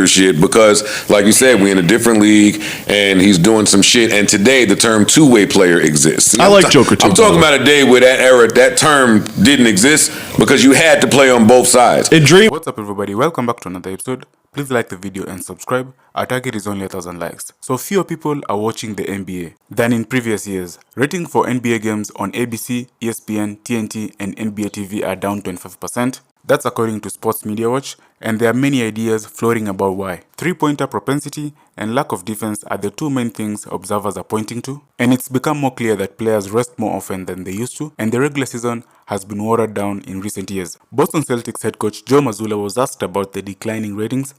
Joker shit because, like you said, we're in a different league and he's doing some shit. And today the term two-way player exists. I like Joker too. I'm talking about a day where that era, that term didn't exist because you had to play on both sides. What's up, everybody? Welcome back to another episode. Please like the video and subscribe. Our target is only 1,000 likes, so fewer people are watching the NBA than in previous years. Rating for NBA games on ABC, ESPN, TNT, and NBA TV are down 25%. That's according to Sports Media Watch, and there are many ideas floating about why. Three-pointer propensity and lack of defense are the two main things observers are pointing to, and it's become more clear that players rest more often than they used to, and the regular season has been watered down in recent years. Boston Celtics head coach Joe Mazzulla was asked about the declining ratings,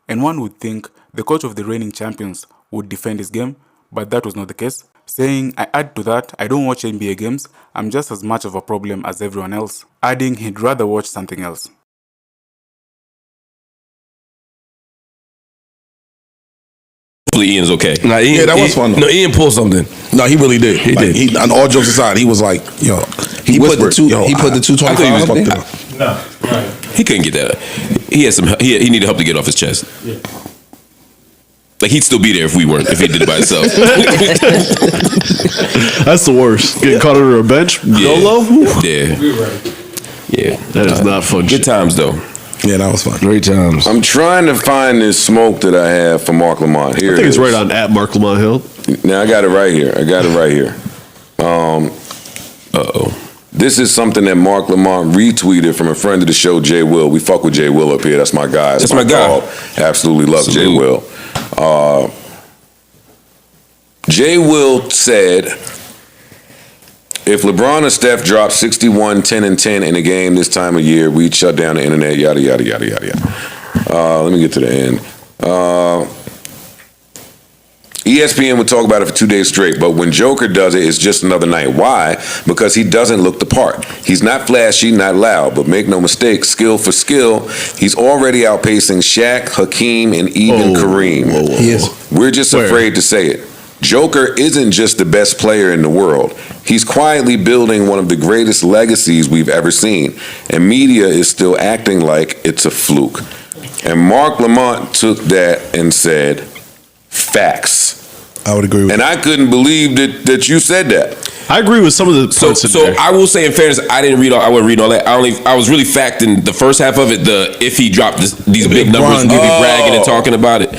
and one would think the coach of the reigning champions would defend his game, but that was not the case, saying, "I add to that, I don't watch NBA games, I'm just as much of a problem as everyone else," adding he'd rather watch something else. Hopefully Ian's okay. Nah, Ian, that was fun, though. No, Ian pulled something. No, he really did. He did. He, on all jokes aside, he was like, yo, He put the two. He put the 225 up there. No, right. He couldn't get that. He had some. He needed help to get off his chest. Yeah. Like he'd still be there if we weren't. If he did it by himself. That's the worst. Getting caught under a bench. Dolo. Yeah. Yeah. That is not fun. Good times though. Yeah, that was fun. Great times. I'm trying to find this smoke that I have for Mark Lamont. Here I think it it's is. right on at Mark Lamont Hill. Now I got it right here. This is something that Mark Lamont retweeted from a friend of the show, Jay Will. We fuck with Jay Will up here. That's my guy. That's my guy. dog. Absolutely love Jay Will. Jay Will said, if LeBron or Steph dropped 61, 10, and 10 in a game this time of year, we'd shut down the internet, yada, yada, yada, yada, yada. Let me get to the end. ESPN would talk about it for 2 days straight, but when Joker does it, it's just another night. Why? Because he doesn't look the part. He's not flashy, not loud, but make no mistake, skill for skill, he's already outpacing Shaq, Hakeem, and even Kareem. He is. We're just afraid to say it. Joker isn't just the best player in the world. He's quietly building one of the greatest legacies we've ever seen, and media is still acting like it's a fluke. And Mark Lamont took that and said, facts. I would agree with and that. I couldn't believe that you said that. I agree with some of the points in So there. I will say, in fairness, I didn't read all. I wasn't reading all that. I was really facting the first half of it. If he dropped these big numbers and be bragging and talking about it,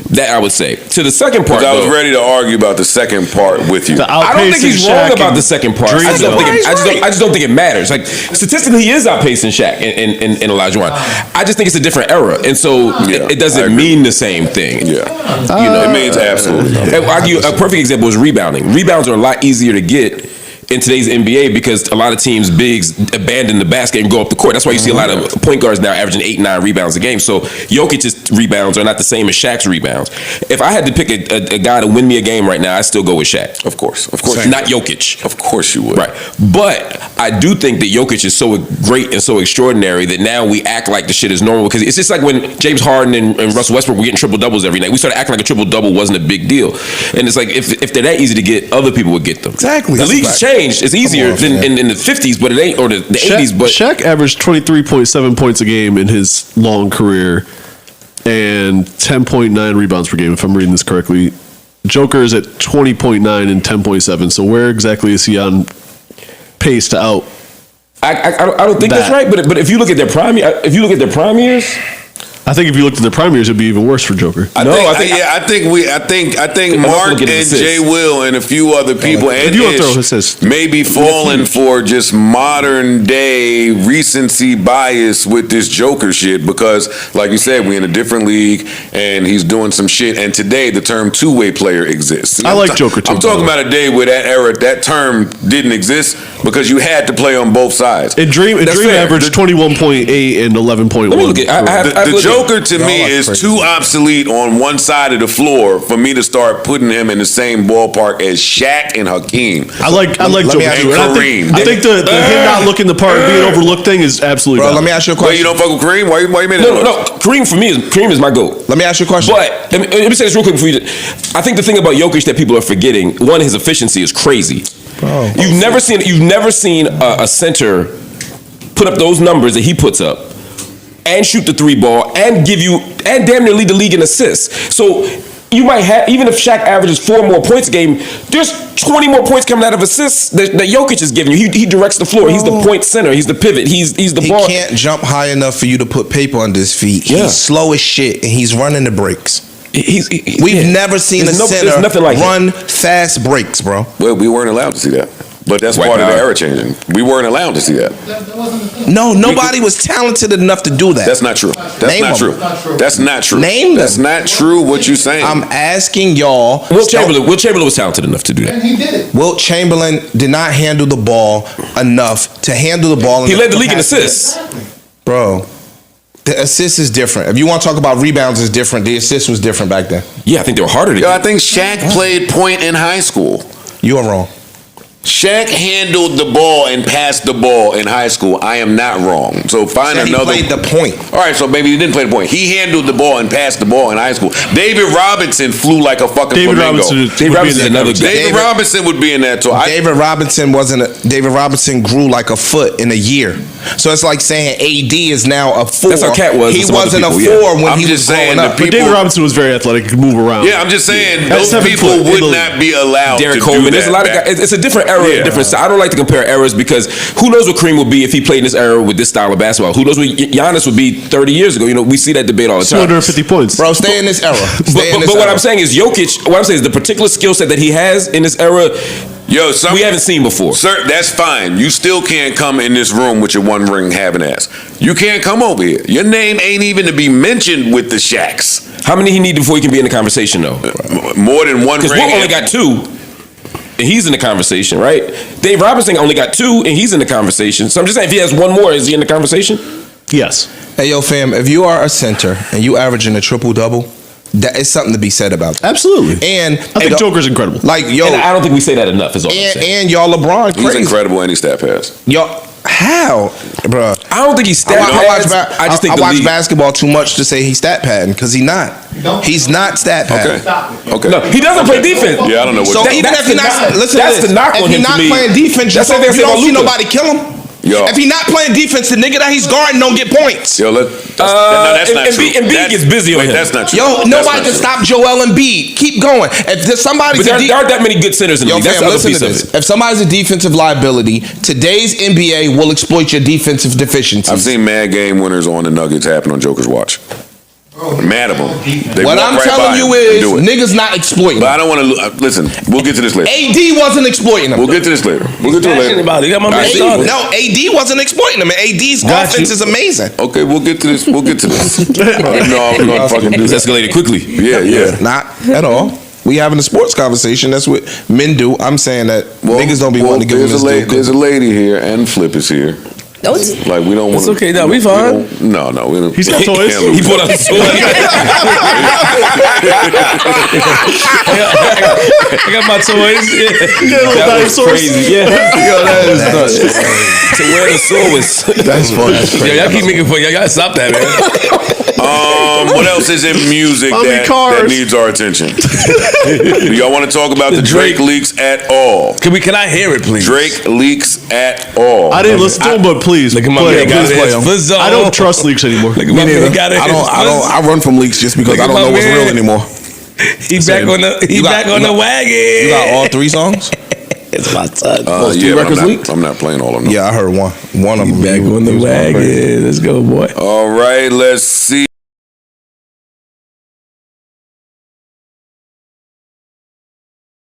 that I would say. To the second part, I was ready to argue about the second part with you. I don't think he's wrong about the second part. I just don't think it matters. Like statistically, he is outpacing Shaq and Elijah Wan. I just think it's a different era, and so it doesn't mean the same thing. Yeah, it means absolutely. I'll give you a perfect example is rebounding. Rebounds are a lot easier to get in today's NBA because a lot of teams' bigs abandon the basket and go up the court. That's why you see a lot of point guards now averaging 8-9 rebounds a game. So Jokic's rebounds are not the same as Shaq's rebounds. If I had to pick a guy to win me a game right now, I'd still go with Shaq. Of course. Not Jokic. Of course you would. Right. But I do think that Jokic is so great and so extraordinary that now we act like the shit is normal because it's just like when James Harden and Russell Westbrook were getting triple doubles every night. We started acting like a triple double wasn't a big deal. And it's like if they're that easy to get, other people would get them. Exactly. The league's changed. It's easier than in the 50s, but it ain't, or the 80s. But Shaq averaged 23.7 points a game in his long career and 10.9 rebounds per game, if I'm reading this correctly. Joker is at 20.9 and 10.7. So where exactly is he on pace to out? I don't think that's right. But if you look at their prime years. I think if you looked at the prime years, it'd be even worse for Joker. I think Mark and Jay Will and a few other people and Ish may be falling for just modern day recency bias with this Joker shit because, like you said, we're in a different league and he's doing some shit. And today the term two-way player exists. I like Joker too. I'm talking about a day where that term didn't exist because you had to play on both sides. And Dream averaged 21.8 and 11.1. Let me look at the Joker to me is too obsolete on one side of the floor for me to start putting him in the same ballpark as Shaq and Hakeem. I like Joker too. Kareem. I think the him not looking the part and being overlooked thing is absolutely Bro, let me ask you a question. Wait, you don't fuck with Kareem? Why you made that? No. Kareem for me is my goat. Let me ask you a question. But let me say this real quick before you. I think the thing about Jokic that people are forgetting, one, his efficiency is crazy. Bro, You've never seen a center put up those numbers that he puts up and shoot the three ball and give you and damn near lead the league in assists. So you might have, even if Shaq averages 4 more points a game, there's 20 more points coming out of assists that Jokic is giving you. He directs the floor. He's the point center. He's the pivot. He's the ball. He can't jump high enough for you to put paper under his feet. He's slow as shit, and he's running the breaks. We've never seen a center run fast breaks, bro. Well, we weren't allowed to see that. But that's part of the era changing. We weren't allowed to see that. No, nobody was talented enough to do that. That's not true. That's not true. That's not true. Name them. That's not true what you're saying. I'm asking y'all. Wilt Chamberlain was talented enough to do that. And he did it. Wilt Chamberlain did not handle the ball enough to handle the ball. He led the league in assists. Bro, the assist is different. If you want to talk about rebounds, it's different. The assist was different back then. Yeah, I think they were harder to get. I think Shaq played point in high school. You are wrong. Shaq handled the ball and passed the ball in high school. I am not wrong. So find another. He played the point. All right, so maybe he didn't play the point. He handled the ball and passed the ball in high school. David Robinson flew like a fucking flamingo. David Robinson is another guy. David Robinson would be in that too. David Robinson grew like a foot in a year. So it's like saying AD is now a 4. That's how Cat was. He wasn't a 4 when he was growing up. But David Robinson was very athletic. He could move around. Yeah, I'm just saying those people would not be allowed Derek to Coleman. do that. There's a lot of guys. It's a different era, different style. I don't like to compare eras because who knows what Kareem would be if he played in this era with this style of basketball? Who knows what Giannis would be 30 years ago? You know, we see that debate all the time. 250 points. Bro, stay in this era. But what I'm saying is Jokic, what I'm saying is the particular skill set that he has in this era, we haven't seen before. Sir, that's fine. You still can't come in this room with your one ring having ass. You can't come over here. Your name ain't even to be mentioned with the Shaqs. How many he need before he can be in the conversation though? More than one ring. Because Wilt only got 2. And he's in the conversation, right? Dave Robinson only got 2, and he's in the conversation. So I'm just saying, if he has 1 more, is he in the conversation? Yes. Hey, yo, fam, if you are a center and you averaging a triple-double, that is something to be said about that. Absolutely. And I think Joker's incredible. Like, yo. And I don't think we say that enough, is all I'm saying. And y'all LeBron crazy. He's incredible and he stat pass. Y'all, how? Bro. I don't think he's stat pads. I watch basketball too much to say he's stat padding, because he's not. He's not stat padding. Okay. No, he doesn't play defense. Yeah, I don't know what. So even if he's not, listen to this. That's the knock on him to me. If he's not playing defense, you don't see nobody kill him. Yo. If he's not playing defense, the nigga that he's guarding don't get points. Yo, that's not true. Embiid gets busy on him. That's not true. Yo, nobody can stop Joel Embiid. Keep going. If there's somebody, but there aren't that many good centers in the league. That's the other piece of it. If somebody's a defensive liability, today's NBA will exploit your defensive deficiencies. I've seen mad game winners on the Nuggets happen on Joker's watch. Mad of them. What I'm telling you is, niggas not exploiting. But I don't want to listen. We'll get to this later. AD wasn't exploiting them. We'll get to this later. We'll get to it later. About it. No, AD wasn't exploiting them. AD's offense is amazing. Okay, we'll get to this. We'll get to this. No, I'm gonna fucking do It's this. escalated quickly. Yeah. Not at all. We having a sports conversation. That's what men do. I'm saying that niggas don't be wanting to give them this dude. There's a lady here, and Flip is here. Like we don't want. It's okay. No, we fine. No, we don't. He's got toys. He put out the toys. I got my toys. That was crazy. Yeah. Yo, that is nuts. To wear the swords. That's funny. Yo, y'all keep making fun. Y'all gotta stop that, man. What else is in music that needs our attention? Do y'all want to talk about the Drake leaks at all? Can I hear it, please? Drake leaks at all. I didn't listen to him, but please Look at my play man got him. his I don't trust leaks anymore. Look at my man got it. I run from leaks just because Look I at don't know my what's man. real anymore. He back on the wagon. You got all 3 songs? It's my son. Yeah, but I'm not playing all of them. Yeah, I heard one. One of them. Back on the wagon. Let's go, boy. All right, let's see.